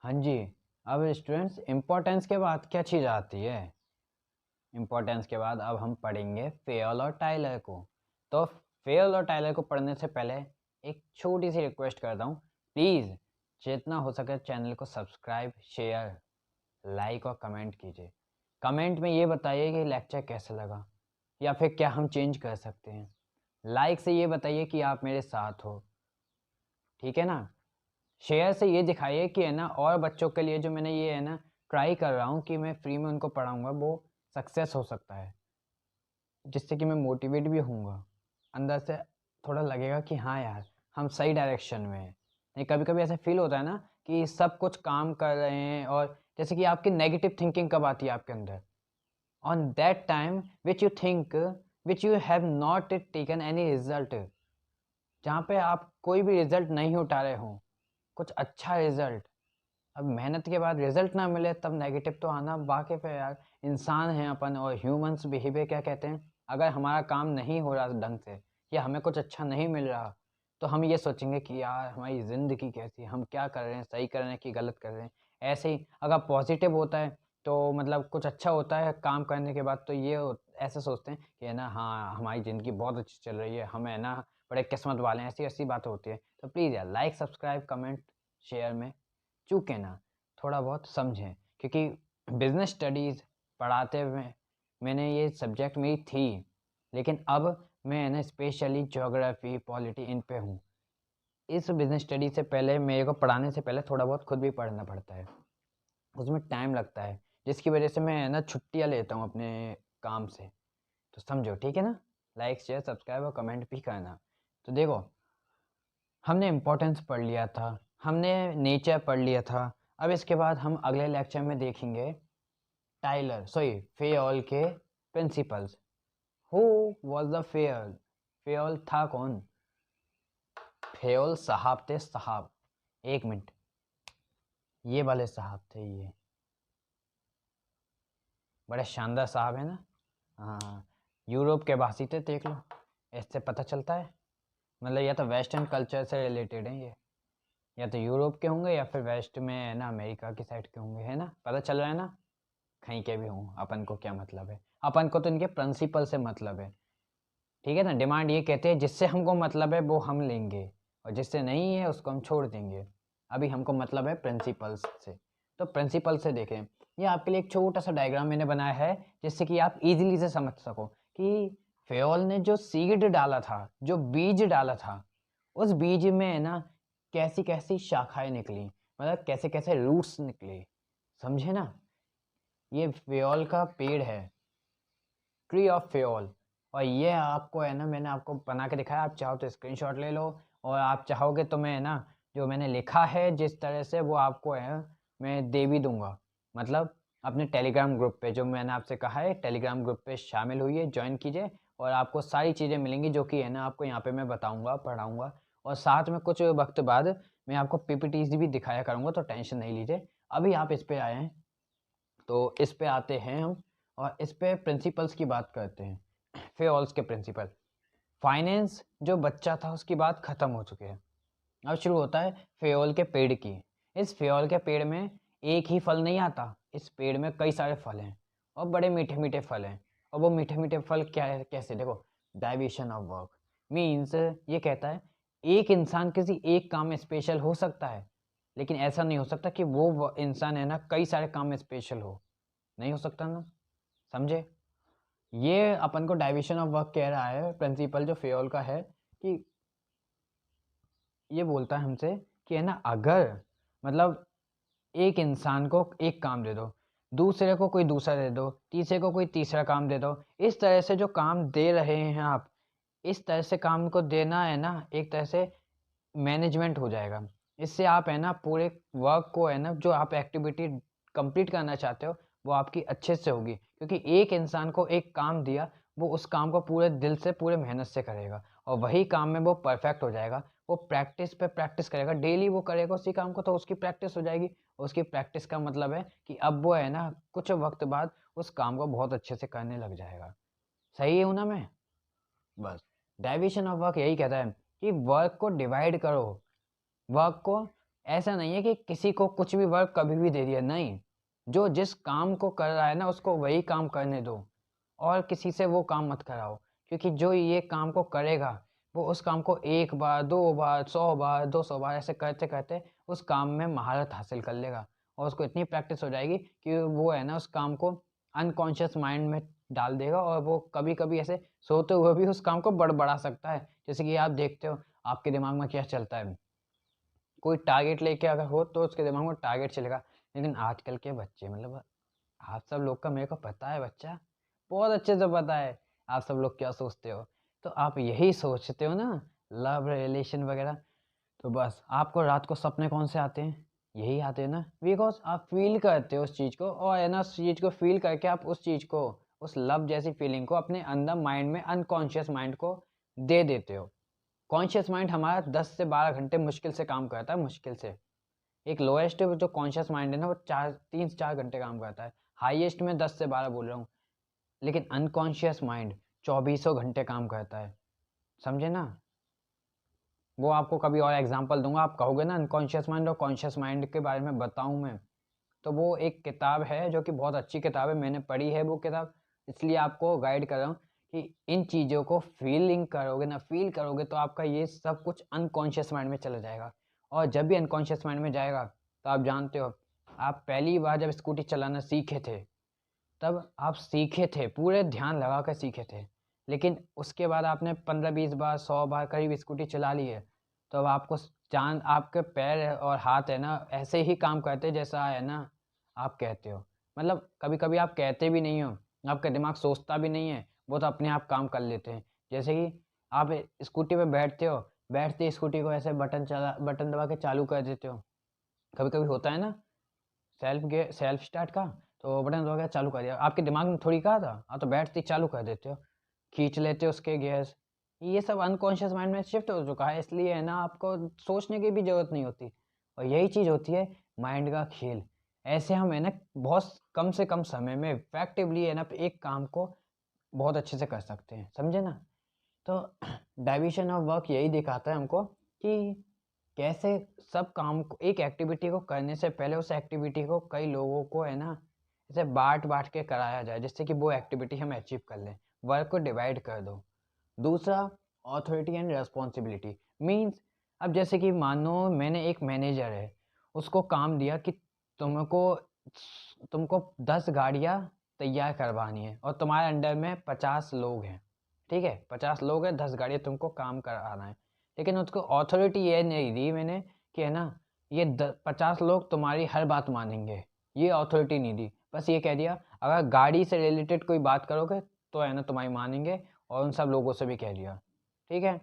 हाँ जी। अब students importance के बाद क्या चीज़ आती है? इम्पोर्टेंस के बाद अब हम पढ़ेंगे फेयल और टाइलर को। तो फेयल और टाइलर को पढ़ने से पहले एक छोटी सी रिक्वेस्ट करता हूँ, प्लीज़ जितना हो सके चैनल को सब्सक्राइब, शेयर, लाइक और कमेंट कीजिए। कमेंट में ये बताइए कि लेक्चर कैसा लगा या फिर क्या हम चेंज कर सकते हैं। लाइक से ये बताइए कि आप मेरे साथ हो, ठीक है ना? शेयर से ये दिखाइए कि है ना, और बच्चों के लिए जो मैंने ये है ना ट्राई कर रहा हूँ कि मैं फ्री में उनको पढ़ाऊँगा, वो सक्सेस हो सकता है, जिससे कि मैं मोटिवेट भी होऊंगा। अंदर से थोड़ा लगेगा कि हाँ यार, हम सही डायरेक्शन में हैं। नहीं, कभी कभी ऐसा फील होता है ना कि सब कुछ काम कर रहे हैं, और जैसे कि आपकी नेगेटिव थिंकिंग कब आती है आपके अंदर? On that time which you think, which you have not taken any result, जहाँ पे आप कोई भी रिजल्ट नहीं उठा रहे हो, कुछ अच्छा रिजल्ट। अब मेहनत के बाद रिजल्ट ना मिले तब नेगेटिव तो आना वाकिफ़ है यार। इंसान हैं अपन, और ह्यूमंस बिहेवियर क्या कहते हैं, अगर हमारा काम नहीं हो रहा ढंग से या हमें कुछ अच्छा नहीं मिल रहा, तो हम ये सोचेंगे कि यार हमारी ज़िंदगी कैसी है, हम क्या कर रहे हैं, सही कर रहे हैं कि गलत कर रहे हैं। ऐसे ही अगर पॉजिटिव होता है तो मतलब कुछ अच्छा होता है काम करने के बाद, तो ऐसे सोचते हैं कि है ना, हाँ हमारी ज़िंदगी बहुत अच्छी चल रही है, हमें है ना बड़े किस्मत वाले हैं, ऐसी ऐसी बातें होती है। तो प्लीज़ यार लाइक, सब्सक्राइब, कमेंट, शेयर में चूकें ना, थोड़ा बहुत समझें, क्योंकि बिजनेस स्टडीज़ पढ़ाते हुए मैंने ये सब्जेक्ट मेरी थी, लेकिन अब मैं है ना स्पेशली ज्योग्राफी, पॉलिटी इन पे हूँ। इस बिजनेस स्टडी से पहले मेरे को पढ़ाने से पहले थोड़ा बहुत खुद भी पढ़ना पड़ता है, उसमें टाइम लगता है, जिसकी वजह से मैं है ना छुट्टियाँ लेता हूँ अपने काम से। तो समझो, ठीक है ना? लाइक, शेयर, सब्सक्राइब और कमेंट भी करना। तो देखो, हमने इम्पोर्टेंस पढ़ लिया था, हमने नेचर पढ़ लिया था। अब इसके बाद हम अगले लेक्चर में देखेंगे फेयोल के principles. Who was the Fayol? Fayol था कौन? फेयोल साहब थे, साहब। एक मिनट, ये वाले साहब थे, ये बड़े शानदार साहब है ना। हाँ, यूरोप के वासी थे, देख लो, इससे पता चलता है। मतलब या तो वेस्टर्न कल्चर से रिलेटेड है ये, या तो यूरोप के होंगे या फिर वेस्ट में है ना अमेरिका की साइड के होंगे, है ना? पता चल रहा है ना? कहीं के भी हों, अपन को क्या मतलब है? अपन को तो इनके प्रिंसिपल से मतलब है, ठीक है ना? डिमांड ये कहते हैं जिससे हमको मतलब है वो हम लेंगे, और जिससे नहीं है उसको हम छोड़ देंगे। अभी हमको मतलब है प्रिंसिपल्स से। तो प्रिंसिपल से देखें, ये आपके लिए एक छोटा सा डायग्राम मैंने बनाया है, जिससे कि आप इजीली से समझ सको कि फेयोल ने जो सीड डाला था, जो बीज डाला था, उस बीज में है ना कैसी कैसी शाखाएं निकली, मतलब कैसे कैसे रूट्स निकले, समझे ना? ये फेयोल का पेड़ है, ट्री ऑफ फेयोल। और ये आपको है ना, मैंने आपको बना के दिखाया, आप चाहो तो स्क्रीनशॉट ले लो, और आप चाहोगे तो मैं है ना जो मैंने लिखा है जिस तरह से, वो आपको है मैं दे भी दूंगा। मतलब अपने टेलीग्राम ग्रुप पे, जो मैंने आपसे कहा है, टेलीग्राम ग्रुप पे शामिल हुई ज्वाइन कीजिए, और आपको सारी चीज़ें मिलेंगी जो कि है ना आपको यहाँ पे मैं बताऊँगा, पढ़ाऊँगा। और साथ में कुछ वक्त बाद मैं आपको पीपीटीज भी दिखाया करूँगा, तो टेंशन नहीं लीजिए। अभी आप इस पे आए हैं, तो इस पे आते हैं हम, और इस पे प्रिंसिपल्स की बात करते हैं। फेयोल्स के प्रिंसिपल। फाइनेंस जो बच्चा था उसकी बात खत्म हो चुकी है, अब शुरू होता है फेयोल के पेड़ की। इस फेयोल के पेड़ में एक ही फल नहीं आता, इस पेड़ में कई सारे फल हैं, और बड़े मीठे मीठे फल हैं। और वो मीठे मीठे फल क्या है, कैसे? देखो, डाइविशन ऑफ वर्क मीन्स ये कहता है एक इंसान किसी एक काम में स्पेशल हो सकता है, लेकिन ऐसा नहीं हो सकता कि वो इंसान है ना कई सारे काम में स्पेशल हो। नहीं हो सकता ना, समझे? ये अपन को डाइविशन ऑफ वर्क कह रहा है प्रिंसिपल जो फेयोल का है, कि ये बोलता है हमसे कि है ना, अगर मतलब एक इंसान को एक काम दे दो, दूसरे को कोई दूसरा दे दो, तीसरे को कोई तीसरा काम दे दो, इस तरह से जो काम दे रहे हैं आप, इस तरह से काम को देना है ना, एक तरह से मैनेजमेंट हो जाएगा। इससे आप है ना पूरे वर्क को है ना, जो आप एक्टिविटी कंप्लीट करना चाहते हो, वो आपकी अच्छे से होगी, क्योंकि एक इंसान को एक काम दिया, वो उस काम को पूरे दिल से, पूरे मेहनत से करेगा, और वही काम में वो परफेक्ट हो जाएगा। वो प्रैक्टिस पे प्रैक्टिस करेगा, डेली वो करेगा उसी काम को, तो उसकी प्रैक्टिस हो जाएगी। उसकी प्रैक्टिस का मतलब है कि अब वो है ना कुछ वक्त बाद उस काम को बहुत अच्छे से करने लग जाएगा। सही हूँ ना मैं? बस, डाइविशन ऑफ वर्क यही कहता है कि वर्क को डिवाइड करो, वर्क को ऐसा नहीं है कि किसी को कुछ भी वर्क कभी भी दे दिया, नहीं। जो जिस काम को कर रहा है ना उसको वही काम करने दो और किसी से वो काम मत कराओ, क्योंकि जो ये काम को करेगा वो उस काम को 1 बार, 2 बार, 100 बार, 200 बार ऐसे करते-करते उस काम में महारत हासिल कर लेगा और उसको इतनी प्रैक्टिस हो जाएगी कि वो है ना उस काम को अनकॉन्शियस माइंड में डाल देगा और वो कभी-कभी ऐसे सोते हुए भी उस काम को बड़बड़ा सकता है। जैसे कि आप देखते हो आपके दिमाग में क्या चलता है, कोई टारगेट लेके अगर हो तो उसके दिमाग में टारगेट चलेगा। लेकिन आजकल के बच्चे मतलब आप सब लोग का मेरे को पता है बच्चा, बहुत अच्छे से पता है आप सब लोग क्या सोचते हो। तो आप यही सोचते हो ना, लव रिलेशन वगैरह, तो बस आपको रात को सपने कौन से आते हैं? यही आते हैं ना, बिकॉज़ आप फ़ील करते हो उस चीज़ को और है ना उस चीज़ को फ़ील करके आप उस चीज़ को, उस लव जैसी फ़ीलिंग को अपने अंदर माइंड में अनकॉन्शियस माइंड को दे देते हो। कॉन्शियस माइंड हमारा 10 से 12 घंटे मुश्किल से काम करता है, मुश्किल से। एक लोएस्ट जो कॉन्शियस माइंड है ना वो 3 से 4 घंटे काम करता है। हाईएस्ट में 10 से 12 बोल रहा हूँ। लेकिन अनकॉन्शियस माइंड चौबीसों घंटे काम करता है, समझे ना? वो आपको कभी और एग्जांपल दूंगा, आप कहोगे ना अनकॉन्शियस माइंड और कॉन्शियस माइंड के बारे में बताऊं मैं, तो वो एक किताब है जो कि बहुत अच्छी किताब है, मैंने पढ़ी है वो किताब, इसलिए आपको गाइड कर रहा हूँ कि इन चीज़ों को फीलिंग करोगे ना, फील करोगे तो आपका ये सब कुछ अनकॉन्शियस माइंड में चला जाएगा। और जब भी अनकॉन्शियस माइंड में जाएगा तो आप जानते हो, आप पहली बार जब स्कूटी चलाना सीखे थे तब आप सीखे थे, पूरे ध्यान लगा कर सीखे थे। लेकिन उसके बाद आपने 15-20 बार, 100 बार करीब स्कूटी चला ली है, तो अब आपको जान आपके पैर और हाथ है ना ऐसे ही काम करते जैसा है ना आप कहते हो। मतलब कभी-कभी आप कहते भी नहीं हो, आपका दिमाग सोचता भी नहीं है, वो तो अपने आप काम कर लेते हैं। जैसे कि आप स्कूटी पे बैठते हो, बैठते ही स्कूटी को ऐसे बटन दबा के चालू कर देते हो। कभी-कभी होता है ना सेल्फ स्टार्ट का, तो बटन दबा के चालू कर दिया। आपके दिमाग में थोड़ी कहा था, आप तो बैठते ही चालू कर देते हो, खींच लेते हो उसके गियर्स। ये सब अनकॉन्शियस माइंड में शिफ्ट हो चुका है, इसलिए है ना आपको सोचने की भी ज़रूरत नहीं होती। और यही चीज़ होती है माइंड का खेल। ऐसे हम है ना बहुत कम से कम समय में इफेक्टिवली है ना एक काम को बहुत अच्छे से कर सकते हैं, समझे ना? तो डाइविशन ऑफ वर्क यही दिखाता है हमको कि कैसे सब काम को, एक एक्टिविटी को करने से पहले उस एक्टिविटी को कई लोगों को है ना ऐसे बांट बांट के कराया जाए जिससे कि वो एक्टिविटी हम अचीव कर लें। वर्क को डिवाइड कर दो। दूसरा, ऑथोरिटी एंड रेस्पॉन्सिबिलिटी मीन्स, अब जैसे कि मानो मैंने एक मैनेजर है, उसको काम दिया कि तुमको तुमको 10 गाड़ियाँ तैयार करवानी है और तुम्हारे अंडर में 50 लोग हैं, ठीक है? 50 लोग हैं, 10 गाड़ियाँ तुमको काम कराना है। लेकिन उसको ऑथोरिटी ये नहीं दी मैंने कि है ना ये 50 लोग तुम्हारी हर बात मानेंगे, ये ऑथोरिटी नहीं दी। बस ये कह दिया अगर गाड़ी से रिलेटेड कोई बात करोगे तो है ना तुम्हारी मानेंगे, और उन सब लोगों से भी कह दिया, ठीक है?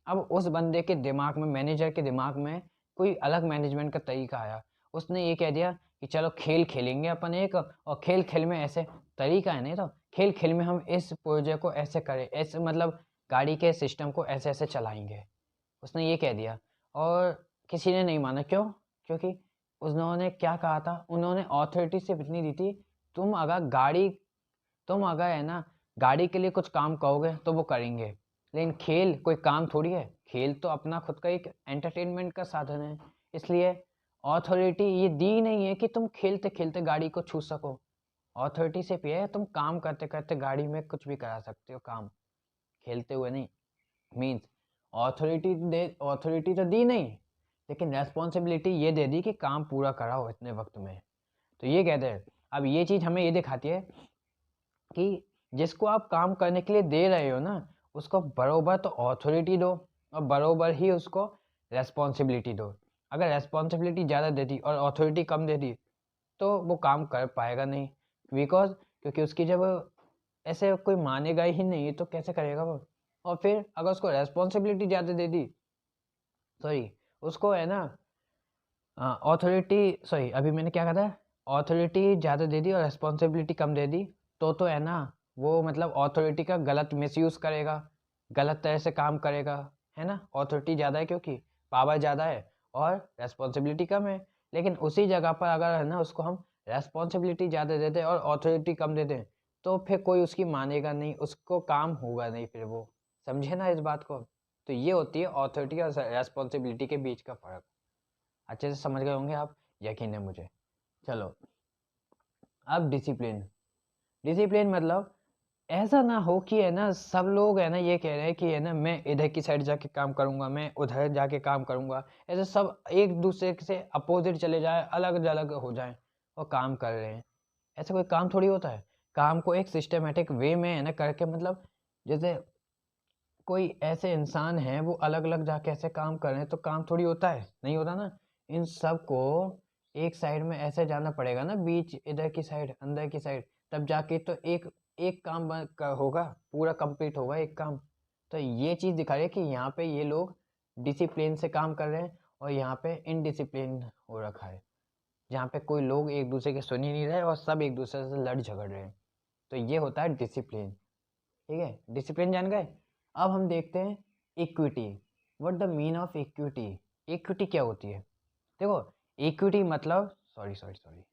अब उस बंदे के दिमाग में, मैनेजर के दिमाग में कोई अलग मैनेजमेंट का तरीका आया। उसने ये कह दिया कि चलो खेल खेलेंगे अपन एक, और खेल खेल में ऐसे तरीका है नहीं, तो खेल खेल में हम इस प्रोजेक्ट को ऐसे करें, ऐसे मतलब गाड़ी के सिस्टम को ऐसे ऐसे चलाएंगे। उसने ये कह दिया और किसी ने नहीं माना। क्यों? क्योंकि उन्होंने क्या कहा था, उन्होंने ऑथोरिटी सिर्फ इतनी दी थी, तुम अगर गाड़ी तुम अगर है ना गाड़ी के लिए कुछ काम कहोगे तो वो करेंगे। लेकिन खेल कोई काम थोड़ी है, खेल तो अपना खुद का एक एंटरटेनमेंट का साधन है। इसलिए ऑथोरिटी ये दी नहीं है कि तुम खेलते खेलते गाड़ी को छू सको। ऑथोरिटी सिर्फ ये है तुम काम करते करते गाड़ी में कुछ भी करा सकते हो काम, खेलते हुए नहीं। मीन्स ऑथोरिटी तो दी नहीं, लेकिन रेस्पॉन्सिबिलिटी ये दे दी कि काम पूरा कराओ इतने वक्त में। तो ये कहते हैं, अब ये चीज़ हमें ये दिखाती है कि जिसको आप काम करने के लिए दे रहे हो ना, उसको बरोबर तो ऑथोरिटी दो और बरोबर ही उसको रेस्पॉन्सिबिलिटी दो। अगर रेस्पॉन्सिबिलिटी ज़्यादा दे दी और ऑथोरिटी कम दे दी तो वो काम कर पाएगा नहीं, बिकॉज क्योंकि उसकी जब ऐसे कोई मानेगा ही नहीं तो कैसे करेगा वो। और फिर अगर उसको रेस्पॉन्सिबिलिटी ज़्यादा दे दी, सॉरी, उसको है ना ऑथोरिटी, सॉरी अभी मैंने क्या कहा था, ऑथोरिटी ज़्यादा दे दी और रिस्पॉन्सिबिलिटी कम दे दी, तो है ना वो मतलब ऑथोरिटी का गलत मिसयूज़ करेगा, गलत तरह से काम करेगा, है ना? ऑथोरिटी ज़्यादा है क्योंकि पावर ज़्यादा है और रेस्पॉन्सिबिलिटी कम है। लेकिन उसी जगह पर अगर है ना उसको हम रेस्पॉन्सिबिलिटी ज़्यादा दे दें और ऑथोरिटी कम दे दें, तो फिर कोई उसकी मानेगा नहीं, उसको काम होगा नहीं फिर वो। समझे ना इस बात को? तो ये होती है ऑथोरिटी और रेस्पॉन्सिबिलिटी के बीच का फ़र्क। अच्छे से समझ गए होंगे आप, यकीन है मुझे। चलो, अब डिसिप्लिन। डिसिप्लिन मतलब ऐसा ना हो कि है ना सब लोग है ना ये कह रहे हैं कि है ना मैं इधर की साइड जाके काम करूंगा, मैं उधर जाके काम करूंगा, ऐसे सब एक दूसरे से अपोजिट चले जाए, अलग अलग हो जाए और काम कर रहे हैं। ऐसा कोई काम थोड़ी होता है। काम को एक सिस्टमेटिक वे में है ना करके, मतलब जैसे कोई ऐसे इंसान हैं वो अलग अलग जाके ऐसे काम कर रहे हैं, तो काम थोड़ी होता है, नहीं होता ना। इन सब को एक साइड में ऐसे जाना पड़ेगा ना, बीच इधर की साइड, अंदर की साइड, तब जाके तो एक एक काम होगा, पूरा कंप्लीट होगा एक काम। तो ये चीज़ दिखा रही है कि यहाँ पे ये लोग डिसिप्लिन से काम कर रहे हैं और यहाँ पे इनडिसिप्लिन हो रखा है, जहाँ पे कोई लोग एक दूसरे के सुन ही नहीं रहे और सब एक दूसरे से लड़ झगड़ रहे हैं। तो ये होता है डिसिप्लिन। ठीक है, डिसिप्लिन जान गए। अब हम देखते हैं equity. What the mean of equity. Equity क्या होती है? देखो, इक्विटी मतलब sorry sorry sorry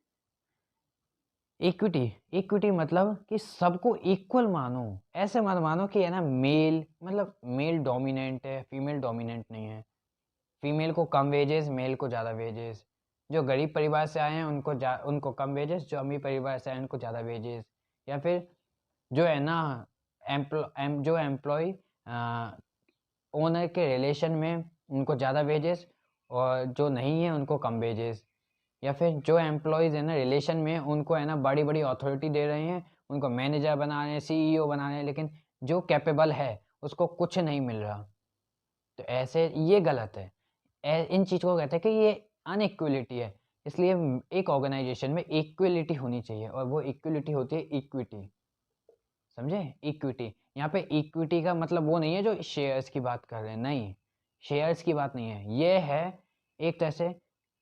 equity, equity मतलब कि सबको इक्वल मानो। ऐसे मत मानो कि है ना मेल, मतलब मेल डोमिनेंट है, फीमेल डोमिनेंट नहीं है। फीमेल को कम वेजेस, मेल को ज़्यादा वेजेस। जो गरीब परिवार से आए हैं उनको कम वेजेस, जो अमीर परिवार से आए हैं उनको ज़्यादा वेजेस। या फिर जो है ना जो एम्प्लॉय ओनर के रिलेशन में उनको ज़्यादा वेजेस, और जो नहीं है उनको कम वेजेस। या फिर जो एम्प्लॉयज़ है ना रिलेशन में, उनको है ना बड़ी बड़ी अथॉरिटी दे रहे हैं, उनको मैनेजर बना रहे हैं, सीईओ बना रहे हैं, लेकिन जो कैपेबल है उसको कुछ नहीं मिल रहा। तो ऐसे ये गलत है। इन चीज़ को कहते हैं कि ये अनइक्वलिटी है। इसलिए एक ऑर्गेनाइजेशन में इक्वलिटी होनी चाहिए, और वो इक्वलिटी होती है इक्विटी। समझे? इक्विटी। यहाँ पे इक्विटी का मतलब वो नहीं है जो शेयर्स की बात कर रहे हैं, नहीं, शेयर्स की बात नहीं है। ये है एक तरह से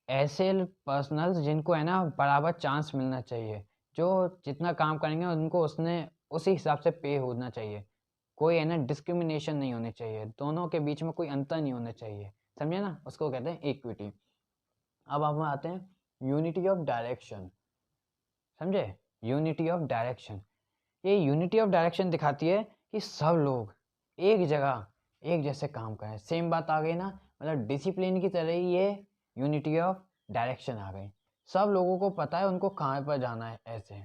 ऐसे पर्सनल्स जिनको है ना बराबर चांस मिलना चाहिए, जो जितना काम करेंगे उनको उसने उसी हिसाब से पे होना चाहिए। कोई है ना डिस्क्रिमिनेशन नहीं होनी चाहिए, दोनों के बीच में कोई अंतर नहीं होना चाहिए। समझे ना? उसको कहते हैं इक्विटी। अब हम आते हैं यूनिटी ऑफ डायरेक्शन। समझे? Unity of direction. ये यूनिटी ऑफ डायरेक्शन दिखाती है कि सब लोग एक जगह एक जैसे काम करें। सेम बात आ गई ना, मतलब डिसिप्लिन की तरह ही ये यूनिटी ऑफ डायरेक्शन आ गई। सब लोगों को पता है उनको कहाँ पर जाना है। ऐसे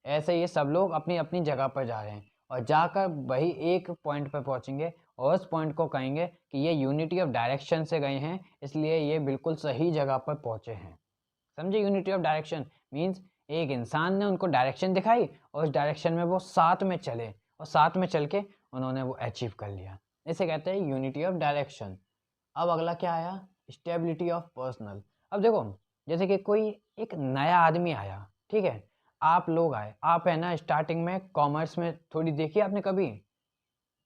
ऐसे ये सब लोग अपनी अपनी जगह पर जा रहे हैं, और जाकर वही एक पॉइंट पर पहुंचेंगे, और उस पॉइंट को कहेंगे कि ये यूनिटी ऑफ डायरेक्शन से गए हैं, इसलिए ये बिल्कुल सही जगह पर पहुंचे हैं। समझे? यूनिटी ऑफ डायरेक्शन मीन्स एक इंसान ने उनको डायरेक्शन दिखाई, और उस डायरेक्शन में वो साथ में चले, और साथ में चल के उन्होंने वो अचीव कर लिया। इसे कहते हैं यूनिटी ऑफ डायरेक्शन। अब अगला क्या आया? Stability of personal. अब देखो, जैसे कि कोई एक नया आदमी आया, ठीक है, आप लोग आए, आप है ना स्टार्टिंग में कॉमर्स में थोड़ी देखी आपने, कभी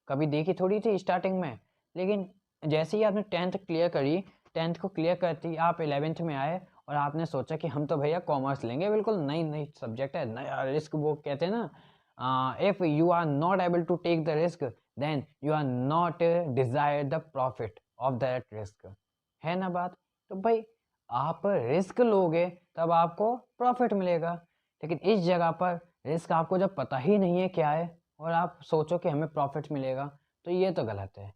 कभी देखी थोड़ी थी स्टार्टिंग में, लेकिन जैसे ही आपने 10th क्लियर करी, 10th को क्लियर करती आप 11th में आए, और आपने सोचा कि हम तो भैया कॉमर्स लेंगे, बिल्कुल नई नई सब्जेक्ट है, नया रिस्क, वो कहते हैं ना, if you are not able to take the risk, then you are not desire the profit of that risk. है ना बात? तो भाई आप रिस्क लोगे तब आपको प्रॉफिट मिलेगा, लेकिन इस जगह पर रिस्क आपको जब पता ही नहीं है क्या है, और आप सोचो कि हमें प्रॉफिट मिलेगा, तो ये तो गलत है,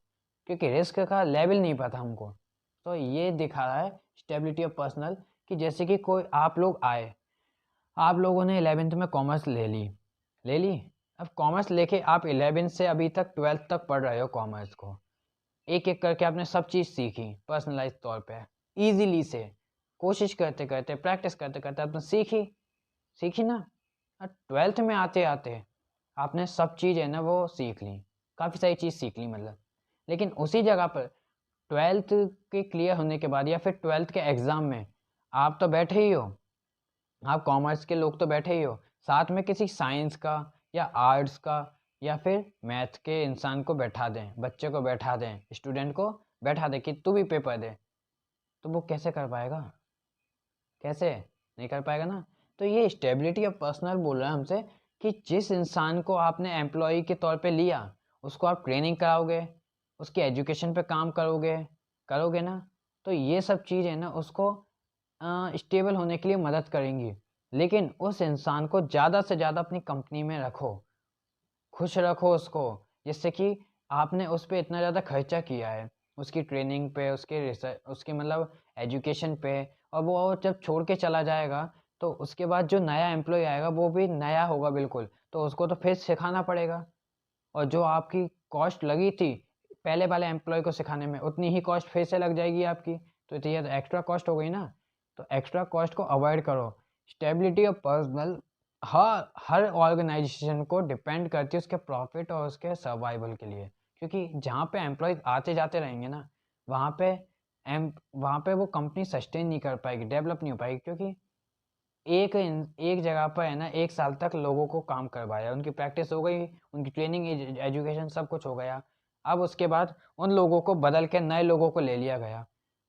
क्योंकि रिस्क का लेवल नहीं पता हमको। तो ये दिखा रहा है स्टेबिलिटी ऑफ पर्सनल, कि जैसे कि कोई आप लोग आए, आप लोगों ने 11th में कॉमर्स ले ली। अब कॉमर्स लेके आप 11th से अभी तक 12th तक पढ़ रहे हो कॉमर्स को, एक एक करके आपने सब चीज़ सीखी पर्सनलाइज तौर पे, इजीली से, कोशिश करते करते, प्रैक्टिस करते करते आपने सीखी, सीखी ना। 12th में आते आते आपने सब चीज़ है ना वो सीख ली, काफ़ी सारी चीज़ सीख ली मतलब। लेकिन उसी जगह पर 12th के क्लियर होने के बाद, या फिर 12th के एग्ज़ाम में आप तो बैठे ही हो, आप कॉमर्स के लोग तो बैठे ही हो, साथ में किसी साइंस का या आर्ट्स का या फिर मैथ के इंसान को बैठा दें, बच्चे को बैठा दें, स्टूडेंट को बैठा दें कि तू भी पेपर दे, तो वो कैसे कर पाएगा? कैसे? नहीं कर पाएगा ना। तो ये स्टेबिलिटी ऑफ पर्सनल बोल रहा है हमसे, कि जिस इंसान को आपने एम्प्लॉय के तौर पे लिया, उसको आप ट्रेनिंग कराओगे, उसकी एजुकेशन पे काम करोगे, करोगे ना, तो ये सब चीज़ है ना उसको स्टेबल होने के लिए मदद करेंगी। लेकिन उस इंसान को ज़्यादा से ज़्यादा अपनी कंपनी में रखो, खुश रखो उसको, जिससे कि आपने उस पे इतना ज़्यादा खर्चा किया है, उसकी ट्रेनिंग पे, उसके रिसर्च, उसकी मतलब एजुकेशन पे, और वो जब छोड़ के चला जाएगा तो उसके बाद जो नया एम्प्लॉय आएगा वो भी नया होगा बिल्कुल, तो उसको तो फिर सिखाना पड़ेगा। और जो आपकी कॉस्ट लगी थी पहले वाले एम्प्लॉय को सिखाने में, उतनी ही कॉस्ट फिर से लग जाएगी आपकी, तो ये तो एक्स्ट्रा कॉस्ट हो गई ना। तो एक्स्ट्रा कॉस्ट को अवॉइड करो। स्टेबिलिटी ऑफ पर्सनल हर ऑर्गेनाइजेशन को डिपेंड करती है उसके प्रॉफिट और उसके सर्वाइवल के लिए, क्योंकि जहाँ पे एम्प्लॉयज आते जाते रहेंगे ना, वहाँ पे वहाँ पे वो कंपनी सस्टेन नहीं कर पाएगी, डेवलप नहीं हो पाएगी, क्योंकि एक जगह पर है ना 1 साल तक लोगों को काम करवाया, उनकी प्रैक्टिस हो गई, उनकी ट्रेनिंग, एजुकेशन सब कुछ हो गया। अब उसके बाद उन लोगों को बदल के नए लोगों को ले लिया गया।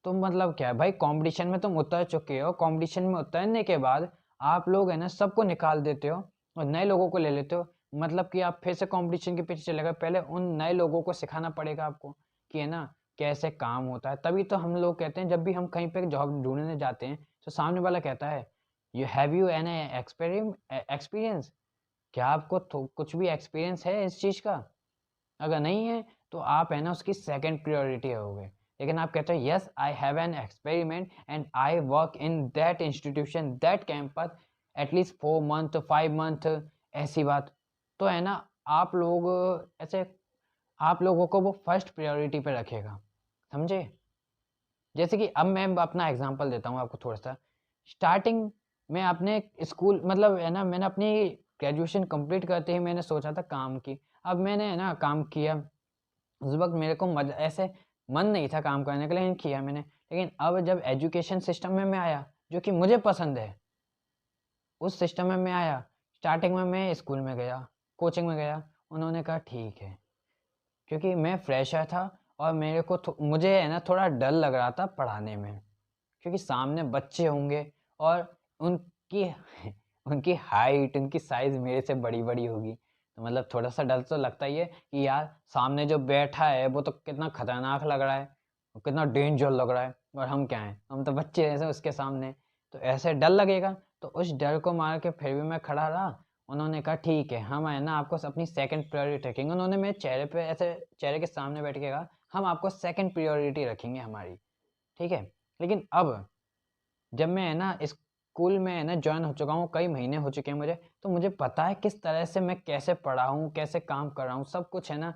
तो मतलब क्या है भाई, कंपटीशन में तुम उतर चुके हो, कंपटीशन में उतरने के बाद आप लोग है ना सबको निकाल देते हो और नए लोगों को ले लेते हो। मतलब कि आप फिर से कंपटीशन के पीछे चले गए। पहले उन नए लोगों को सिखाना पड़ेगा आपको कि है ना कैसे काम होता है। तभी तो हम लोग कहते हैं जब भी हम कहीं पे जॉब ढूंढने जाते हैं तो सामने वाला कहता है यू एन एक्सपीरियंस, क्या आपको कुछ भी एक्सपीरियंस है इस चीज़ का? अगर नहीं है तो आप है ना उसकी सेकंड प्रायोरिटी होगे। लेकिन आप कहते हो yes I have an experiment and I work in that institution that campus at least 4 month 5 month, ऐसी बात तो है ना, आप लोग ऐसे आप लोगों को वो फर्स्ट प्रायोरिटी पे रखेगा, समझे? जैसे कि अब मैं अपना एग्जांपल देता हूँ आपको थोड़ा सा। स्टार्टिंग में अपने स्कूल मतलब है ना, मैंने अपनी ग्रेजुएशन कंप्लीट करते ही मैंने सोचा था काम की। अब मैंने है ना काम किया, उस वक्त मेरे को मजा ऐसे मन नहीं था काम करने के लिए, लेकिन किया मैंने। लेकिन अब जब एजुकेशन सिस्टम में मैं आया जो कि मुझे पसंद है, उस सिस्टम में मैं आया, स्टार्टिंग में मैं स्कूल में गया, कोचिंग में गया, उन्होंने कहा ठीक है, क्योंकि मैं फ्रेशर था और मेरे को मुझे है ना थोड़ा डर लग रहा था पढ़ाने में, क्योंकि सामने बच्चे होंगे और उनकी उनकी हाइट, उनकी साइज़ मेरे से बड़ी-बड़ी होगी। तो मतलब थोड़ा-सा डर तो लगता ही है कि यार सामने जो बैठा है वो तो कितना खतरनाक लग रहा है, और कितना डेंजर लग रहा है, और हम क्या हैं? हम तो बच्चे हैं ऐसे उसके सामने। तो ऐसे डर लगेगा, तो उस डर को मार के फिर भी मैं खड़ा रहा। उन्होंने कहा ठीक है, हम है ना आपको अपनी सेकंड प्रायोरिटी रखेंगे। उन्होंने मेरे चेहरे पे ऐसे चेहरे के सामने बैठ के कहा, हम आपको सेकंड प्रायोरिटी रखेंगे हमारी, ठीक है? लेकिन अब जब मैं है ना स्कूल में है ना जॉइन हो चुका हूँ, कई महीने हो चुके हैं मुझे, तो मुझे पता है किस तरह से मैं कैसे पढ़ा हूँ, कैसे काम कर रहा हूँ, सब कुछ है ना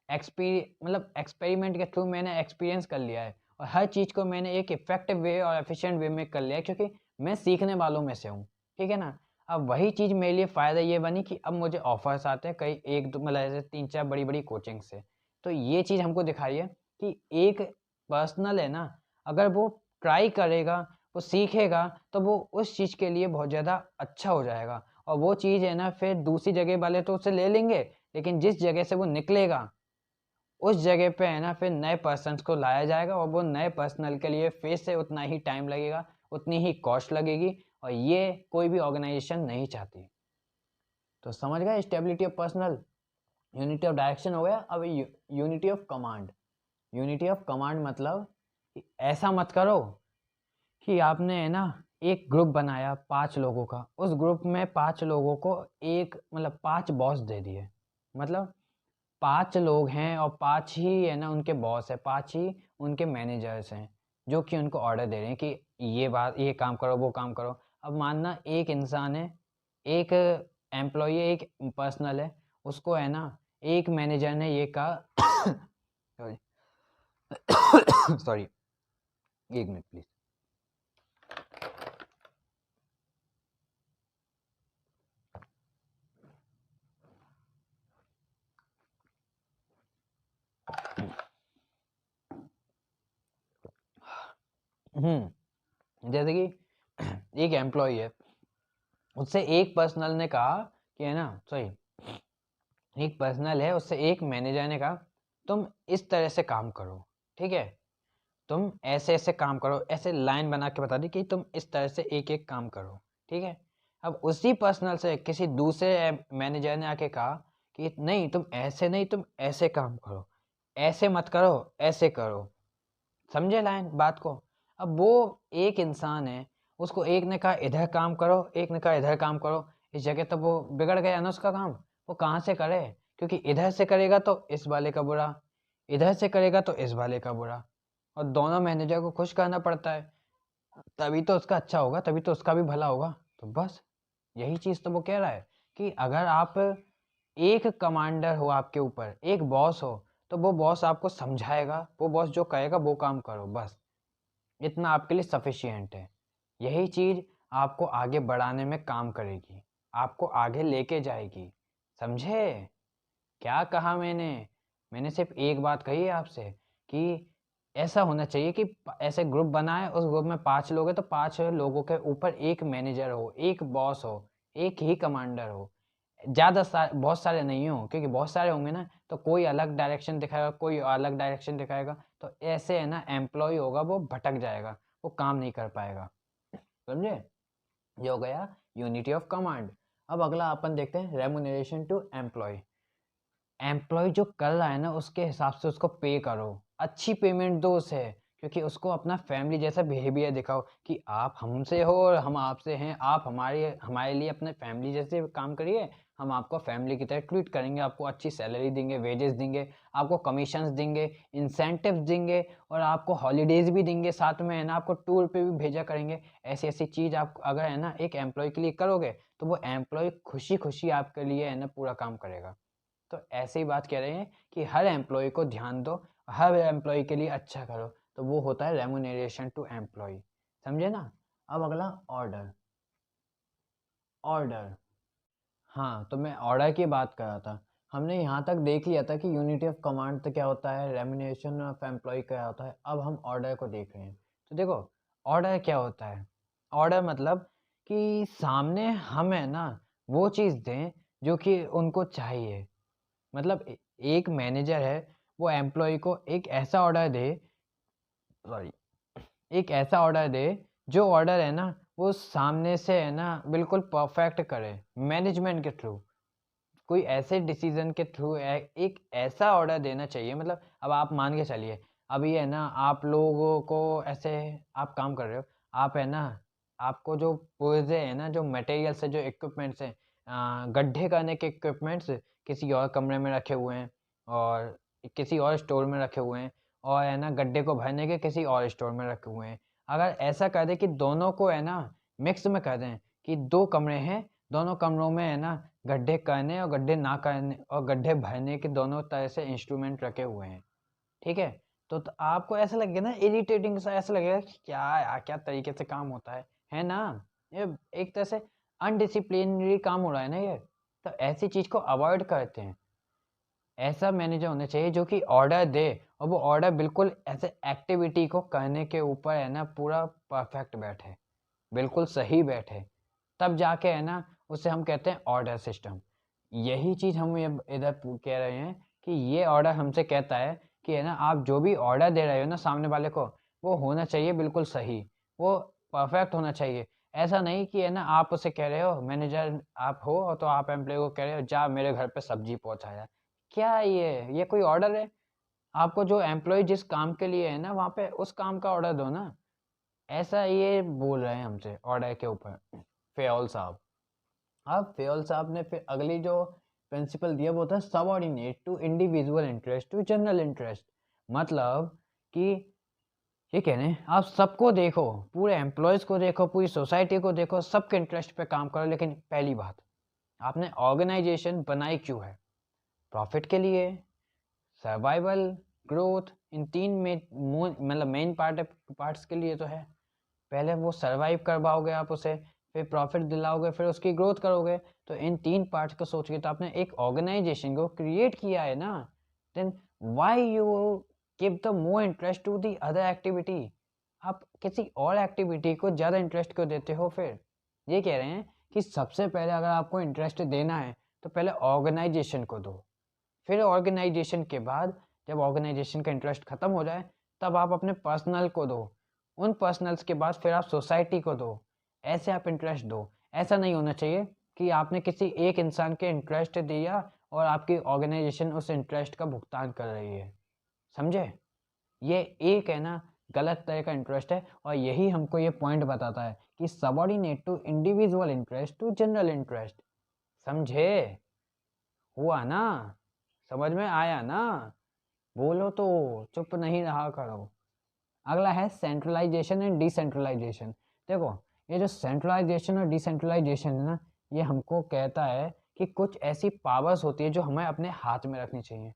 मतलब एक्सपेरिमेंट के थ्रू मैंने एक्सपीरियंस कर लिया है, और हर चीज़ को मैंने एक इफ़ेक्टिव वे और एफिशिएंट वे में कर लिया है, क्योंकि मैं सीखने वालों में से हूँ, ठीक है ना? अब वही चीज़ मेरे लिए फ़ायदा ये बनी कि अब मुझे ऑफ़र्स आते हैं कई 1-2 मतलब ऐसे 3-4 बड़ी-बड़ी कोचिंग से। तो ये चीज़ हमको दिखा रही है कि एक पर्सनल है ना, अगर वो ट्राई करेगा, वो सीखेगा, तो वो उस चीज़ के लिए बहुत ज़्यादा अच्छा हो जाएगा, और वो चीज़ है ना फिर दूसरी जगह वाले तो उसे ले लेंगे, लेकिन जिस जगह से वो निकलेगा, उस जगह पे है ना फिर नए पर्सन्स को लाया जाएगा, और वो नए पर्सनल के लिए फिर से उतना ही टाइम लगेगा, उतनी ही कॉस्ट लगेगी, और ये कोई भी ऑर्गेनाइजेशन नहीं चाहती। तो समझ गए stability of personal, unity of direction हो गया। अब unity of command. Unity of command मतलब कि ऐसा मत करो कि आपने है ना एक ग्रुप बनाया 5 लोगों का, उस ग्रुप में 5 लोगों को एक मतलब 5 बॉस दे दिए। मतलब 5 लोग हैं और 5 ही है ना उनके बॉस है, 5 ही उनके मैनेजर्स हैं, जो कि उनको ऑर्डर दे रहे हैं कि ये काम करो, वो काम करो। अब मानना एक इंसान है, एक एम्प्लॉई है, एक पर्सनल है, उसको है ना एक मैनेजर ने ये कहा सॉरी सॉरी 1 मिनट प्लीज। जैसे कि एक एम्प्लॉई है, उससे एक पर्सनल ने कहा कि है ना सॉरी एक पर्सनल है, उससे एक मैनेजर ने कहा तुम इस तरह से काम करो, ठीक है? तुम ऐसे ऐसे काम करो, ऐसे लाइन बना के बता दी कि तुम इस तरह से एक एक काम करो, ठीक है? अब उसी पर्सनल से किसी दूसरे मैनेजर ने आके कहा कि नहीं तुम ऐसे नहीं, तुम ऐसे काम करो, ऐसे मत करो, ऐसे करो। समझे लाइन बात को? अब वो एक इंसान है, उसको एक ने कहा इधर काम करो, एक ने कहा इधर काम करो, इस जगह तो वो बिगड़ गया ना उसका काम। वो कहाँ से करे? क्योंकि इधर से करेगा तो इस वाले का बुरा, इधर से करेगा तो इस वाले का बुरा, और दोनों मैनेजर को खुश करना पड़ता है, तभी तो उसका अच्छा होगा, तभी तो उसका भी भला होगा। तो बस यही चीज़ तो वो कह रहा है कि अगर आप एक कमांडर हो, आपके ऊपर एक बॉस हो, तो वो बॉस आपको समझाएगा, वो बॉस जो कहेगा वो काम करो, बस इतना आपके लिए सफिशिएंट है। यही चीज़ आपको आगे बढ़ाने में काम करेगी, आपको आगे लेके जाएगी। समझे क्या कहा मैंने? मैंने सिर्फ एक बात कही है आपसे कि ऐसा होना चाहिए कि ऐसे ग्रुप बनाए, उस ग्रुप में 5 लोग हैं तो 5 लोगों के ऊपर एक मैनेजर हो, एक बॉस हो, एक ही कमांडर हो। बहुत सारे नहीं हो, क्योंकि बहुत सारे होंगे ना तो कोई अलग डायरेक्शन दिखाएगा, कोई अलग डायरेक्शन दिखाएगा, तो ऐसे है ना एम्प्लॉय होगा वो भटक जाएगा, वो काम नहीं कर पाएगा। समझे? ये हो गया यूनिटी ऑफ कमांड। अब अगला अपन देखते हैं रेमुनरेशन टू एम्प्लॉय। एम्प्लॉय जो कर रहा है ना उसके हिसाब से उसको पे करो, अच्छी पेमेंट दो उसे, क्योंकि उसको अपना फैमिली जैसा बिहेवियर दिखाओ कि आप हमसे हो और हम आपसे हैं, आप हमारे हमारे लिए अपने फैमिली जैसे काम करिए, हम आपको फैमिली की तरह ट्रीट करेंगे, आपको अच्छी सैलरी देंगे, वेजेस देंगे, आपको कमीशंस देंगे, इंसेंटिव्स देंगे, और आपको हॉलीडेज भी देंगे साथ में, है ना, आपको टूर पे भी भेजा करेंगे। ऐसी ऐसी चीज़ आप अगर है ना एक एम्प्लॉय के लिए करोगे तो वो एम्प्लॉय खुशी खुशी आपके लिए है ना पूरा काम करेगा। तो ऐसे ही बात कह रहे हैं कि हर एम्प्लॉय को ध्यान दो, हर एम्प्लॉय के लिए अच्छा करो, तो वो होता है रेमुनरेशन टू एम्प्लॉय। समझे ना? अब अगला ऑर्डर। ऑर्डर, हाँ, तो मैं ऑर्डर की बात कर रहा था। हमने यहाँ तक देख लिया था कि यूनिटी ऑफ कमांड तो क्या होता है, रेमुनरेशन ऑफ एम्प्लॉय क्या होता है। अब हम ऑर्डर को देख रहे हैं। तो देखो, ऑर्डर क्या होता है? ऑर्डर मतलब कि सामने हम है ना वो चीज़ दें जो कि उनको चाहिए। मतलब एक मैनेजर है, वो एम्प्लॉय को एक ऐसा ऑर्डर दे, सॉरी, एक ऐसा ऑर्डर दे जो ऑर्डर है ना वो सामने से है ना बिल्कुल परफेक्ट करे, मैनेजमेंट के थ्रू, कोई ऐसे डिसीजन के थ्रू एक ऐसा ऑर्डर देना चाहिए। मतलब अब आप मान के चलिए, अभी है ना आप लोगों को ऐसे, आप काम कर रहे हो, आप है ना, आपको जो पुर्जे है ना, जो मटेरियल्स है, जो इक्विपमेंट्स हैं, गड्ढे करने के इक्विपमेंट्स किसी और कमरे में रखे हुए हैं, और किसी और स्टोर में रखे हुए हैं, और है ना गड्ढे को भरने के किसी और स्टोर में रखे हुए हैं। अगर ऐसा कर दे कि दोनों को है ना मिक्स में कर दें, कि 2 कमरे हैं, दोनों कमरों में है ना गड्ढे करने और गड्ढे ना करने और गड्ढे भरने के दोनों तरह से इंस्ट्रूमेंट रखे हुए हैं, ठीक है? तो आपको ऐसा लगेगा ना, इरिटेटिंग सा ऐसा लगेगा कि क्या यार, क्या तरीके से काम होता है ना? ये एक तरह से अनडिसिप्लिनरी काम हो रहा है ना ये। तो ऐसी चीज़ को अवॉइड करते हैं। ऐसा मैनेजर होना चाहिए जो कि ऑर्डर दे, और वो ऑर्डर बिल्कुल ऐसे एक्टिविटी को करने के ऊपर है ना पूरा परफेक्ट बैठे, बिल्कुल सही बैठे, तब जाके है ना उसे हम कहते हैं ऑर्डर सिस्टम। यही चीज़ हम ये इधर कह रहे हैं कि ये ऑर्डर हमसे कहता है कि है ना आप जो भी ऑर्डर दे रहे हो ना सामने वाले को, वो होना चाहिए बिल्कुल सही, वो परफेक्ट होना चाहिए। ऐसा नहीं कि है ना आप उसे कह रहे हो, मैनेजर आप हो, और तो आप एम्प्लॉय को कह रहे हो जा मेरे घर पे सब्जी पहुंचाया। क्या ये कोई ऑर्डर है? आपको जो एम्प्लॉय जिस काम के लिए है ना वहाँ पे उस काम का ऑर्डर दो ना। ऐसा ये बोल रहे हैं हमसे ऑर्डर के ऊपर फेयोल साहब। अब फेयोल साहब ने फिर अगली जो प्रिंसिपल दिया वो था subordinate to individual interest to general interest. मतलब कि ये कह रहे हैं आप सबको देखो, पूरे एम्प्लॉयज़ को देखो, पूरी सोसाइटी को देखो, सबके इंटरेस्ट पे काम करो, लेकिन पहली बात, आपने ऑर्गेनाइजेशन बनाई क्यों है? प्रॉफिट के लिए, सर्वाइवल, ग्रोथ, इन 3 में मतलब मेन पार्ट्स के लिए तो है। पहले वो सर्वाइव करवाओगे आप उसे, फिर प्रॉफिट दिलाओगे, फिर उसकी ग्रोथ करोगे। तो इन 3 पार्ट्स को सोच के तो आपने एक ऑर्गेनाइजेशन को क्रिएट किया है ना। Then why you give the more interest to the other activity? आप किसी और एक्टिविटी को ज़्यादा इंटरेस्ट क्यों देते हो फिर? ये कह रहे हैं कि सबसे पहले अगर आपको इंटरेस्ट देना है तो पहले ऑर्गेनाइजेशन को दो, फिर ऑर्गेनाइजेशन के बाद जब ऑर्गेनाइजेशन का इंटरेस्ट ख़त्म हो जाए तब आप अपने पर्सनल को दो, उन पर्सनल्स के बाद फिर आप सोसाइटी को दो। ऐसे आप इंटरेस्ट दो। ऐसा नहीं होना चाहिए कि आपने किसी एक इंसान के इंटरेस्ट दिया और आपकी ऑर्गेनाइजेशन उस इंटरेस्ट का भुगतान कर रही है। समझे? ये एक है ना गलत तरह का इंटरेस्ट है, और यही हमको ये पॉइंट बताता है कि subordinate to individual interest to general interest. समझे? हुआ ना? समझ में आया ना? बोलो तो, चुप नहीं रहा करो। अगला है सेंट्रलाइजेशन एंड डिसेंट्रलाइजेशन। देखो, ये जो सेंट्रलाइजेशन और डिसेंट्रलाइजेशन है ना, ये हमको कहता है कि कुछ ऐसी पावर्स होती है जो हमें अपने हाथ में रखनी चाहिए,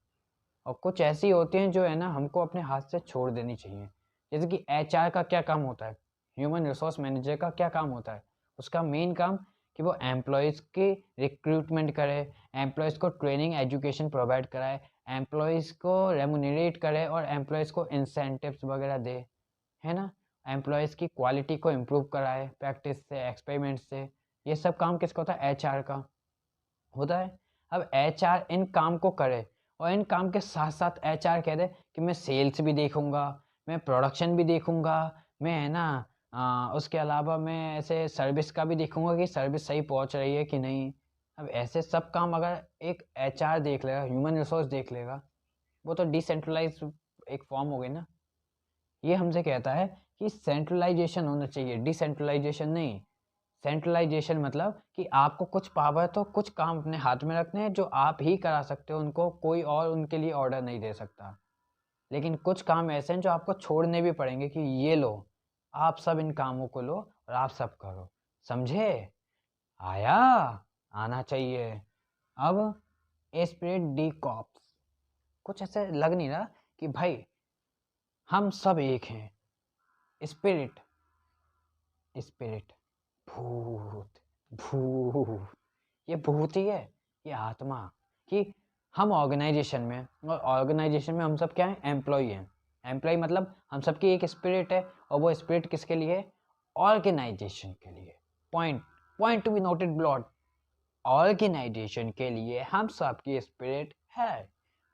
और कुछ ऐसी होती हैं जो है ना हमको अपने हाथ से छोड़ देनी चाहिए। जैसे कि एचआर का क्या काम होता है, ह्यूमन रिसोर्स मैनेजर का क्या काम होता है, उसका मेन काम कि वो एम्प्लॉयज़ की रिक्रूटमेंट करे, एम्प्लॉयज़ को ट्रेनिंग एजुकेशन प्रोवाइड कराए, एम्प्लॉयज़ को रेमुनरेट करे और एम्प्लॉयज़ को इंसेंटिव्स वगैरह दे, है ना। एम्प्लॉयज़ की क्वालिटी को इम्प्रूव कराए प्रैक्टिस से, एक्सपेरिमेंट से। ये सब काम किसका होता है, एचआर का होता है। अब एचआर इन काम को करे, और इन काम के साथ साथ एचआर कह दे कि मैं सेल्स भी देखूंगा, मैं प्रोडक्शन भी देखूंगा, मैं है ना उसके अलावा मैं ऐसे सर्विस का भी देखूंगा कि सर्विस सही पहुंच रही है कि नहीं। अब ऐसे सब काम अगर एक एचआर देख लेगा, ह्यूमन रिसोर्स देख लेगा, वो तो डिसेंट्रलाइज एक फॉर्म हो गई ना। ये हमसे कहता है कि सेंट्रलाइजेशन होना चाहिए, डिसेंट्रलाइजेशन नहीं। सेंट्रलाइजेशन मतलब कि आपको कुछ पावर, तो कुछ काम अपने हाथ में रखने हैं जो आप ही करा सकते हो, उनको कोई और उनके लिए ऑर्डर नहीं दे सकता। लेकिन कुछ काम ऐसे हैं जो आपको छोड़ने भी पड़ेंगे कि ये लो, आप सब इन कामों को लो और आप सब करो। समझे? आया? आना चाहिए। अब एस्पिरेट डी कॉप्स, कुछ ऐसे लग नहीं रहा कि भाई हम सब एक हैं। स्पिरिट, स्पिरिट, भूत, भूत, ये भूत ही है, ये आत्मा। कि हम ऑर्गेनाइजेशन में, और ऑर्गेनाइजेशन में हम सब क्या हैं, एम्प्लॉय हैं। एम्प्लॉय मतलब हम सबकी एक स्पिरिट है, और वो स्पिरिट किसके लिए, ऑर्गेनाइजेशन के लिए। Point, point to be noted bold, organization के लिए हम सबकी स्पिरिट है।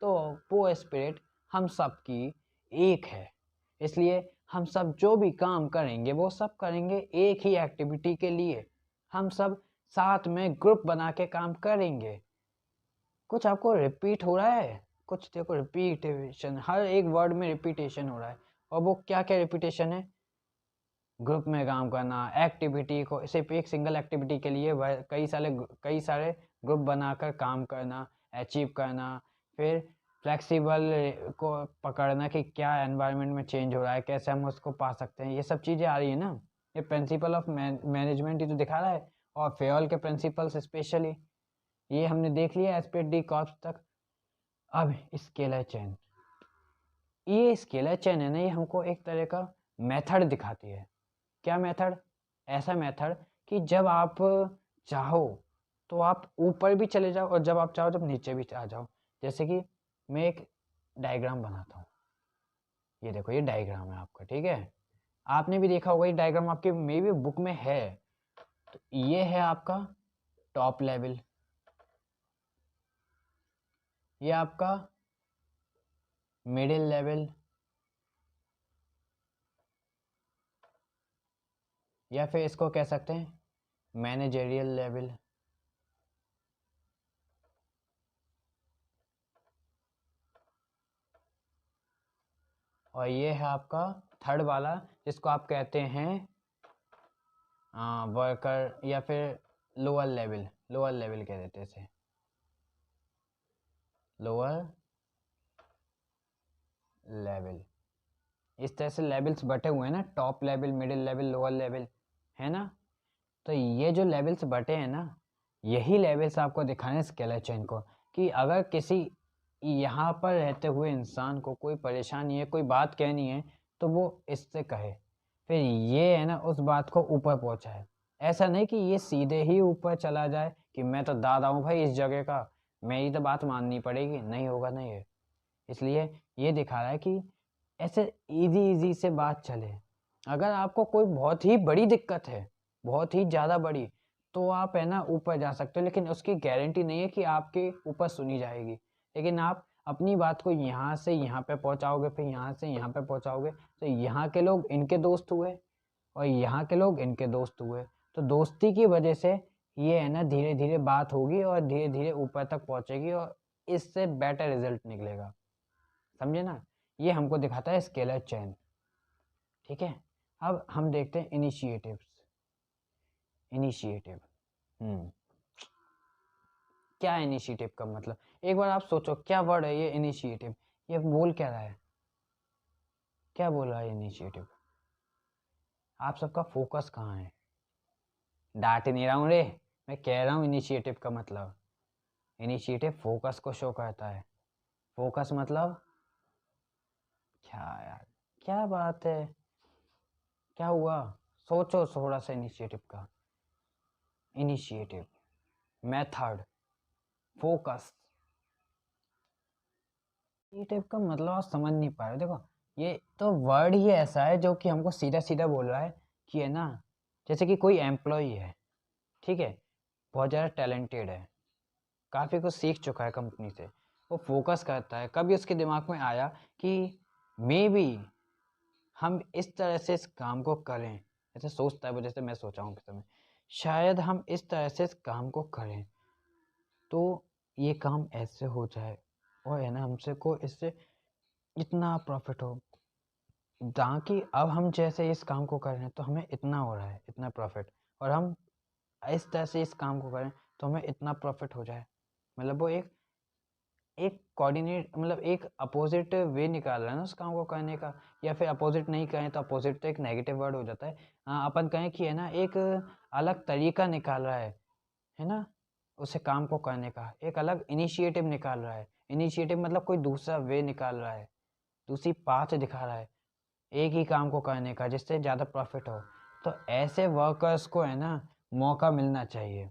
तो वो स्पिरिट हम सबकी एक है, इसलिए हम सब जो भी काम करेंगे वो सब करेंगे एक ही एक्टिविटी के लिए। हम सब साथ में ग्रुप बना के काम करेंगे। कुछ आपको रिपीट हो रहा है, कुछ देखो रिपीटेशन, हर एक वर्ड में रिपीटेशन हो रहा है। और वो क्या क्या रिपीटेशन है, ग्रुप में काम करना, एक्टिविटी को सिर्फ एक सिंगल एक्टिविटी के लिए कई सारे ग्रुप बनाकर काम करना, अचीव करना। फिर फ्लेक्सिबल को पकड़ना कि क्या एनवायरनमेंट में चेंज हो रहा है, कैसे हम उसको पा सकते हैं। ये सब चीज़ें आ रही है ना, ये प्रिंसिपल ऑफ मैनेजमेंट ही तो दिखा रहा है, और फेयल के प्रिंसिपल्स स्पेशली। ये हमने देख लिया एस्पेक्ट डी कॉर्प्स तक। अब स्केलर चेन, ये स्केलर चेन है ना, ये हमको एक तरह का मेथड दिखाती है। क्या मेथड? ऐसा मेथड कि जब आप चाहो तो आप ऊपर भी चले जाओ, और जब आप चाहो जब नीचे भी आ जाओ। जैसे कि मैं एक डायग्राम बनाता हूँ, ये देखो ये डायग्राम है आपका, ठीक है। आपने भी देखा होगा, ये डायग्राम आपके मे बी बुक में है। तो ये है आपका टॉप लेवल, ये आपका मिडिल लेवल, या फिर इसको कह सकते हैं मैनेजरियल लेवल, और ये है आपका थर्ड वाला जिसको आप कहते हैं वर्कर, या फिर लोअर लेवल, लोअर लेवल कह देते हैं इसे, लोअर लेवल। इस तरह से लेवल्स बटे हुए हैं ना, top level, middle level, lower level, है ना। तो ये जो लेवल्स बटे हैं ना, यही लेवल्स आपको दिखाने स्केलर चेन को, कि अगर किसी यहाँ पर रहते हुए इंसान को कोई परेशानी है, कोई बात कहनी है, तो वो इससे कहे, फिर ये है ना उस बात को ऊपर पहुँचाए। ऐसा नहीं कि ये सीधे ही ऊपर चला जाए कि मैं तो दादा हूँ भाई इस जगह का, मेरी तो बात माननी पड़ेगी, नहीं होगा ना ये। इसलिए ये दिखा रहा है कि ऐसे इजी इजी से बात चले। अगर आपको कोई बहुत ही बड़ी दिक्कत है, बहुत ही ज़्यादा बड़ी, तो आप है ना ऊपर जा सकते हो, लेकिन उसकी गारंटी नहीं है कि आपके ऊपर सुनी जाएगी। लेकिन आप अपनी बात को यहाँ से यहाँ पे पहुँचाओगे, फिर यहाँ से यहाँ पे पहुँचाओगे, तो यहाँ के लोग इनके दोस्त हुए, और यहाँ के लोग इनके दोस्त हुए, तो दोस्ती की वजह से ये है ना धीरे धीरे बात होगी, और धीरे धीरे ऊपर तक पहुँचेगी, और इससे बेटर रिजल्ट निकलेगा। समझे ना? ये हमको दिखाता है स्केलर चेन, ठीक है। अब हम देखते हैं इनिशिएटिव्स। इनिशिएटिव, हम्म, क्या इनिशिएटिव का मतलब, एक बार आप सोचो क्या वर्ड है ये इनिशिएटिव। ये बोल क्या रहा है, क्या बोल रहा है इनिशिएटिव? आप सबका फोकस कहाँ है? डांट नहीं रहा हूँ रे, मैं कह रहा हूँ इनिशिएटिव का मतलब, इनिशिएटिव फोकस को शो करता है। फोकस मतलब क्या यार, क्या बात है, क्या हुआ? सोचो थोड़ा सा इनिशिएटिव का। Initiative, method, focus. इनिशिएटिव का मतलब आप समझ नहीं पा रहे। देखो, ये तो वर्ड ही ऐसा है जो कि हमको सीधा सीधा बोल रहा है कि है ना, जैसे कि कोई एम्प्लॉई है, ठीक है, बहुत ज़्यादा टैलेंटेड है, काफ़ी कुछ सीख चुका है कंपनी से, वो फोकस करता है, कभी उसके दिमाग में आया कि मे बी हम इस तरह से इस काम को करें, ऐसे सोचता है वो, जैसे मैं सोचा हूँ किस समय, शायद हम इस तरह से इस काम को करें तो ये काम ऐसे हो जाए और है ना हमसे को इससे इतना प्रॉफिट हो, जहाँ कि अब हम जैसे इस काम को कर रहे हैं तो हमें इतना हो रहा है, इतना प्रॉफिट, और हम इस तरह से इस काम को करें तो हमें इतना प्रॉफिट हो जाए। मतलब वो एक एक कोऑर्डिनेट, मतलब एक अपोजिट वे निकाल रहा है ना उस काम को करने का, या फिर अपोजिट नहीं कहें तो अपोजिट तो एक नेगेटिव वर्ड हो जाता है। हाँ, अपन कहें कि है ना एक अलग तरीका निकाल रहा है ना, उसे काम को करने का एक अलग इनिशिएटिव निकाल रहा है। इनिशिएटिव मतलब कोई दूसरा वे निकाल रहा है, दूसरी पाथ दिखा रहा है एक ही काम को करने का जिससे ज़्यादा प्रॉफिट हो। तो ऐसे वर्कर्स को है ना मौका मिलना चाहिए,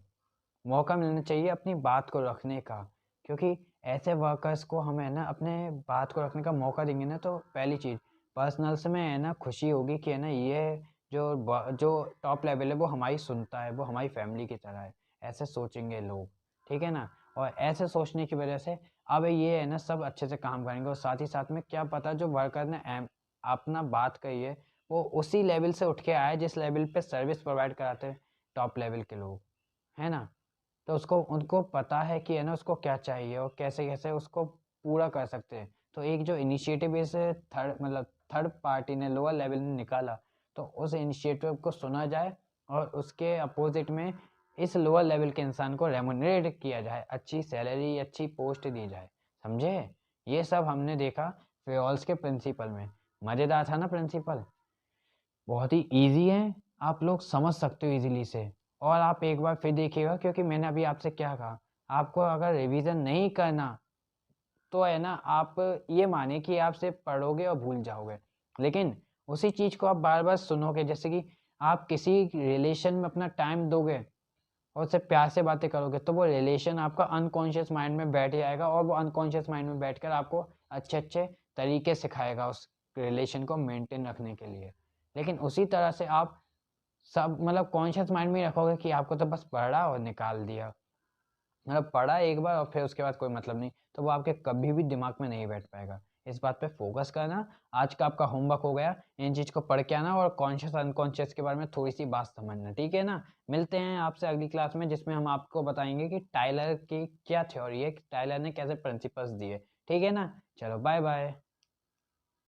मौका मिलना चाहिए अपनी बात को रखने का, क्योंकि ऐसे वर्कर्स को हमें है ना अपने बात को रखने का मौका देंगे ना, तो पहली चीज़ पर्सनल्स में है ना खुशी होगी कि है ना ये जो टॉप लेवल है वो हमारी सुनता है, वो हमारी फैमिली की तरह है, ऐसे सोचेंगे लोग, ठीक है ना। और ऐसे सोचने की वजह से अब ये है ना सब अच्छे से काम करेंगे, और साथ ही साथ में क्या पता जो वर्कर ने अपना बात कही है वो उसी लेवल से उठ के आए जिस लेवल पे सर्विस प्रोवाइड कराते हैं टॉप लेवल के लोग, है ना। तो उसको उनको पता है कि है ना उसको क्या चाहिए और कैसे कैसे उसको पूरा कर सकते हैं। तो एक जो इनिशिएटिव इस थर्ड मतलब थर्ड पार्टी ने लोअर लेवल ने निकाला, तो उस इनिशिएटिव को सुना जाए और उसके अपोजिट में इस लोअर लेवल के इंसान को रेमुनरेट किया जाए, अच्छी सैलरी अच्छी पोस्ट दी जाए, समझे। ये सब हमने देखा फेयर्स के प्रिंसिपल में। मज़ेदार था ना प्रिंसिपल, बहुत ही ईज़ी है, आप लोग समझ सकते हो ईज़िली से। और आप एक बार फिर देखिएगा, क्योंकि मैंने अभी आपसे क्या कहा, आपको अगर रिवीज़न नहीं करना तो है ना आप ये मानिए कि आप सिर्फ पढ़ोगे और भूल जाओगे। लेकिन उसी चीज़ को आप बार-बार सुनोगे, जैसे कि आप किसी रिलेशन में अपना टाइम दोगे और उससे प्यार से बातें करोगे, तो वो रिलेशन आपका अनकॉन्शियस माइंड में बैठ जाएगा और वो अनकॉन्शियस माइंड में बैठकर आपको अच्छे-अच्छे तरीके सिखाएगा उस रिलेशन को मेंटेन रखने के लिए। लेकिन उसी तरह से आप सब मतलब कॉन्शियस माइंड में ही रखोगे कि आपको तो बस पढ़ा और निकाल दिया, मतलब पढ़ा एक बार और फिर उसके बाद कोई मतलब नहीं, तो वो आपके कभी भी दिमाग में नहीं बैठ पाएगा। इस बात पे फोकस करना, आज का आपका होमवर्क हो गया, इन चीज़ को पढ़ के आना और कॉन्शियस अनकॉन्शियस के बारे में थोड़ी सी बात समझना, ठीक है ना। मिलते हैं आपसे अगली क्लास में, जिसमें हम आपको बताएंगे कि टाइलर की क्या थ्योरी है, टाइलर ने कैसे प्रिंसिपल्स दिए, ठीक है ना। चलो बाय बाय।